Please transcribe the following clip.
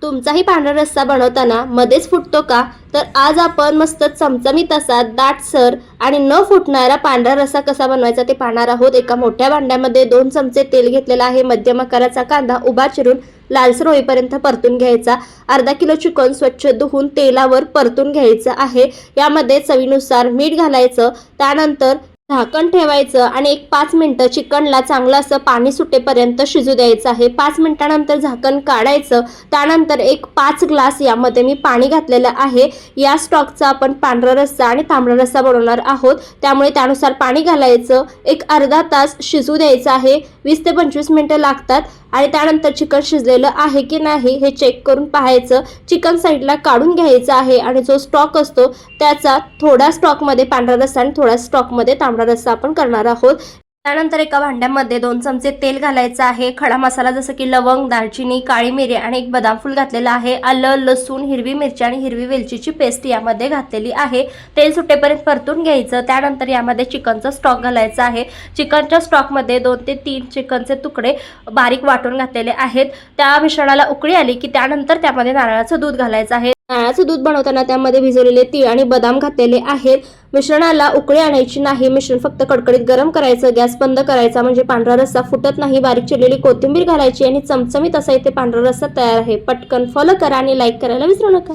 तुमचाही पांढरा रस्सा बनवताना मध्येच फुटतो का? तर आज आपण मस्त चमचमीत असा दाटसर आणि न फुटणारा पांढरा रस्सा कसा बनवायचा ते पाहणार आहोत। एका मोठ्या भांड्यामध्ये 2 चमचे तेल घेतलेला आहे। मध्यम आकाराचा कांदा उभा चिरून लालसर होईपर्यंत परतून घ्यायचा। अर्धा किलो चिकन स्वच्छ धुवून तेलावर परतून घ्यायचं आहे। यामध्ये चवीनुसार मीठ घालायचं। त्यानंतर झाकण ठेवायचं आणि एक 5 मिनिटं चिकनला चांगलं असं पाणी सुटेपर्यंत शिजू द्यायचं आहे। 5 मिनिटानंतर झाकण काढायचं। त्यानंतर एक 5 ग्लास यामध्ये मी पाणी घातलेलं आहे। या स्टॉकचा आपण पांढरा रस्सा आणि तांबडा रस्सा बनवणार आहोत, त्यामुळे त्यानुसार पाणी घालायचं। एक अर्धा तास शिजू द्यायचं आहे। 20 ते 25 मिनिटं लागतात आणि त्यानंतर चिकन शिजलेलं आहे की नाही हे चेक करून पाहायचं। चिकन साईडला काढून घ्यायचं आहे आणि जो स्टॉक असतो त्याचा थोडा स्टॉकमध्ये पांढरा रस्सा आणि थोडा स्टॉकमध्ये तांबडा रस्सा आपण करणार आहोत। त्यानंतर एका भांड्यामध्ये 2 चमचे तेल घालायचं आहे। खडा मसाला जसं की लवंग, दालचिनी, काळी मिरी आणि एक बदाम फूल घातलेलं आहे। आलं, लसूण, हिरवी मिरची आणि हिरवी वेलचीची पेस्ट यामध्ये घातलेली आहे। तेल सुटेपर्यंत परतून घ्यायचं। त्यानंतर यामध्ये चिकनचा स्टॉक घालायचा आहे। चिकनच्या स्टॉकमध्ये 2 ते 3 चिकनचे तुकडे बारीक वाटून घातलेले आहेत। त्या मिश्रणाला उकळी आली की त्यानंतर त्यामध्ये नारळाचं दूध घालायचं आहे। नारळाचं दूध बनवताना त्यामध्ये भिजवलेले तीळ आणि बदाम घातलेले आहेत। मिश्रणाला उकळी आणायची नाही। मिश्रण फक्त कडकडीत गरम करायचं। गॅस बंद करायचा म्हणजे पांढरा रस्सा फुटत नाही। बारीक चिरलेली कोथिंबीर घालायची आणि चमचमीत असा इथे पांढरा रस्सा तयार आहे। पटकन फॉलो करा आणि लाईक करायला विसरू नका।